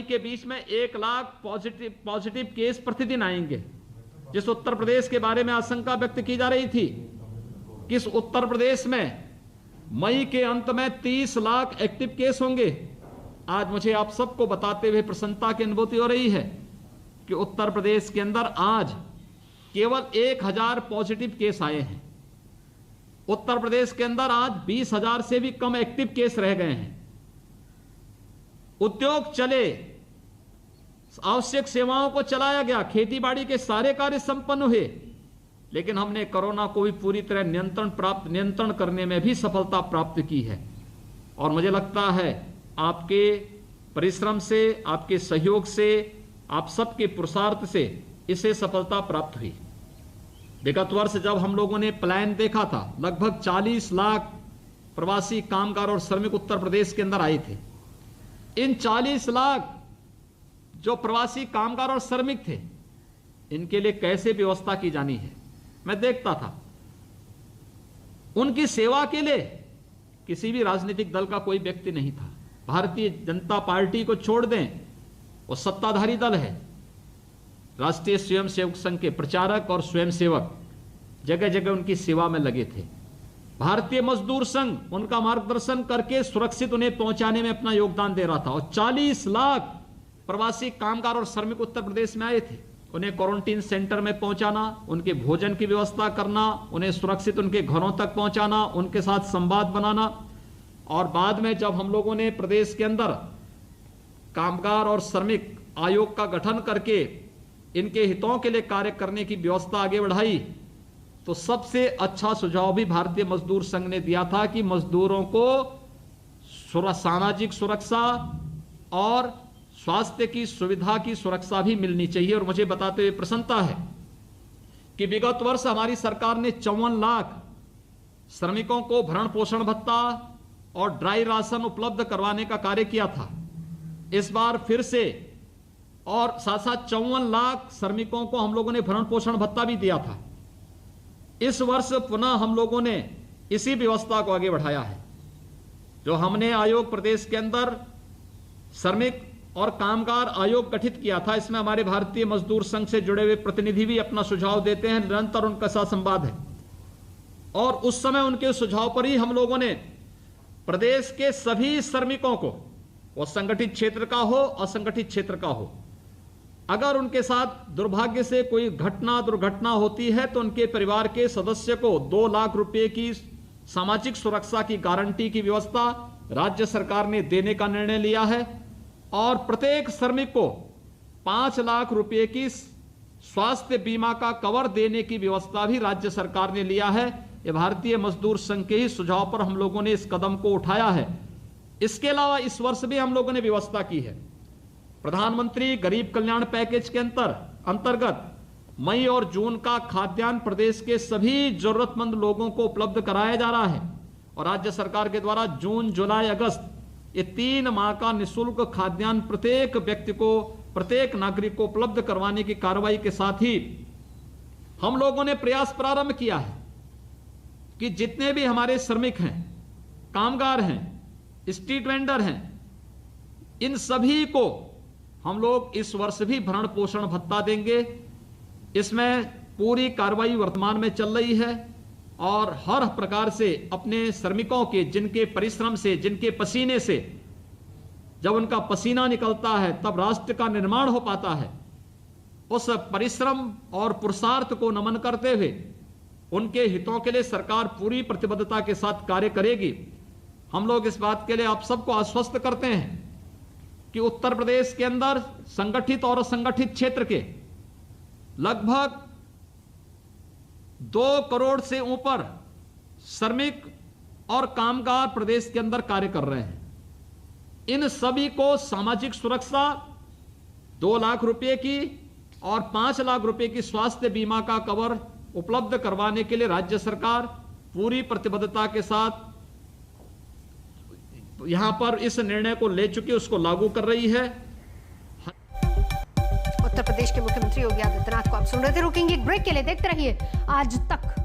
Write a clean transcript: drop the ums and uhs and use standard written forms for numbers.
के बीच में 1 lakh positive case प्रतिदिन आएंगे। जिस उत्तर प्रदेश के बारे में आशंका व्यक्त की जा रही थी कि इस उत्तर प्रदेश में मई के अंत में 30 लाख एक्टिव केस होंगे, आज मुझे आप सबको बताते हुए प्रसन्नता की अनुभूति हो रही है कि उत्तर प्रदेश के अंदर आज केवल 1000 पॉजिटिव केस आए हैं। उत्तर प्रदेश के अंदर आज 20,000 से भी कम एक्टिव केस रह गए हैं। उद्योग चले, आवश्यक सेवाओं को चलाया गया, खेती बाड़ी के सारे कार्य संपन्न हुए, लेकिन हमने कोरोना को भी पूरी तरह नियंत्रण करने में भी सफलता प्राप्त की है। और मुझे लगता है आपके परिश्रम से, आपके सहयोग से, आप सबके पुरुषार्थ से इसे सफलता प्राप्त हुई। विगत वर्ष जब हम लोगों ने प्लान देखा था, लगभग 40 लाख प्रवासी कामगार और श्रमिक उत्तर प्रदेश के अंदर आए थे। इन 40 लाख जो प्रवासी कामगार और श्रमिक थे, इनके लिए कैसे व्यवस्था की जानी है, मैं देखता था। उनकी सेवा के लिए किसी भी राजनीतिक दल का कोई व्यक्ति नहीं था। भारतीय जनता पार्टी को छोड़ दें, वो सत्ताधारी दल है। राष्ट्रीय स्वयंसेवक संघ के प्रचारक और स्वयंसेवक जगह जगह उनकी सेवा में लगे थे। भारतीय मजदूर संघ उनका मार्गदर्शन करके सुरक्षित उन्हें पहुंचाने में अपना योगदान दे रहा था। और 40 लाख प्रवासी कामगार और श्रमिक उत्तर प्रदेश में आए थे। उन्हें क्वारंटीन सेंटर में पहुंचाना, उनके भोजन की व्यवस्था करना, उन्हें सुरक्षित उनके घरों तक पहुंचाना, उनके साथ संवाद बनाना, और बाद में जब हम लोगों ने प्रदेश के अंदर कामगार और श्रमिक आयोग का गठन करके इनके हितों के लिए कार्य करने की व्यवस्था आगे बढ़ाई, तो सबसे अच्छा सुझाव भी भारतीय मजदूर संघ ने दिया था कि मजदूरों को सामाजिक सुरक्षा और स्वास्थ्य की सुविधा की सुरक्षा भी मिलनी चाहिए। और मुझे बताते हुए प्रसन्नता है कि विगत वर्ष हमारी सरकार ने 54 लाख श्रमिकों को भरण पोषण भत्ता और ड्राई राशन उपलब्ध करवाने का कार्य किया था। इस बार फिर से और साथ साथ 54 लाख श्रमिकों को हम लोगों ने भरण पोषण भत्ता भी दिया था। इस वर्ष पुनः हम लोगों ने इसी व्यवस्था को आगे बढ़ाया है। जो हमने आयोग प्रदेश के अंदर श्रमिक और कामगार आयोग गठित किया था, इसमें हमारे भारतीय मजदूर संघ से जुड़े हुए प्रतिनिधि भी अपना सुझाव देते हैं, निरंतर उनका साथ संवाद है। और उस समय उनके सुझाव पर ही हम लोगों ने प्रदेश के सभी श्रमिकों को, वो संगठित क्षेत्र का हो, असंगठित क्षेत्र का हो, अगर उनके साथ दुर्भाग्य से कोई दुर्घटना होती है तो उनके परिवार के सदस्य को 2 लाख रुपए की सामाजिक सुरक्षा की गारंटी की व्यवस्था राज्य सरकार ने देने का निर्णय लिया है। और प्रत्येक श्रमिक को 5 लाख रुपए की स्वास्थ्य बीमा का कवर देने की व्यवस्था भी राज्य सरकार ने लिया है। यह भारतीय मजदूर संघ के ही सुझाव पर हम लोगों ने इस कदम को उठाया है। इसके अलावा इस वर्ष भी हम लोगों ने व्यवस्था की है। प्रधानमंत्री गरीब कल्याण पैकेज के अंतर्गत मई और जून का खाद्यान्न प्रदेश के सभी जरूरतमंद लोगों को उपलब्ध कराया जा रहा है। और राज्य सरकार के द्वारा जून, जुलाई, अगस्त ये 3 माह का निःशुल्क खाद्यान्न प्रत्येक व्यक्ति को, प्रत्येक नागरिक को उपलब्ध करवाने की कार्रवाई के साथ ही हम लोगों ने प्रयास प्रारंभ किया है कि जितने भी हमारे श्रमिक हैं, कामगार हैं, स्ट्रीट वेंडर हैं, इन सभी को हम लोग इस वर्ष भी भरण पोषण भत्ता देंगे। इसमें पूरी कार्रवाई वर्तमान में चल रही है और हर प्रकार से अपने श्रमिकों के, जिनके परिश्रम से, जिनके पसीने से, जब उनका पसीना निकलता है तब राष्ट्र का निर्माण हो पाता है, उस परिश्रम और पुरुषार्थ को नमन करते हुए उनके हितों के लिए सरकार पूरी प्रतिबद्धता के साथ कार्य करेगी। हम लोग इस बात के लिए आप सबको आश्वस्त करते हैं कि उत्तर प्रदेश के अंदर संगठित और असंगठित क्षेत्र के लगभग 2 करोड़ से ऊपर श्रमिक और कामगार प्रदेश के अंदर कार्य कर रहे हैं। इन सभी को सामाजिक सुरक्षा 2 लाख रुपए की और 5 लाख रुपए की स्वास्थ्य बीमा का कवर उपलब्ध करवाने के लिए राज्य सरकार पूरी प्रतिबद्धता के साथ यहां पर इस निर्णय को ले चुकी, उसको लागू कर रही है। उत्तर प्रदेश के मुख्यमंत्री योगी आदित्यनाथ को आप सुन रहे थे। रुकेंगे एक ब्रेक के लिए, देखते रहिए आज तक।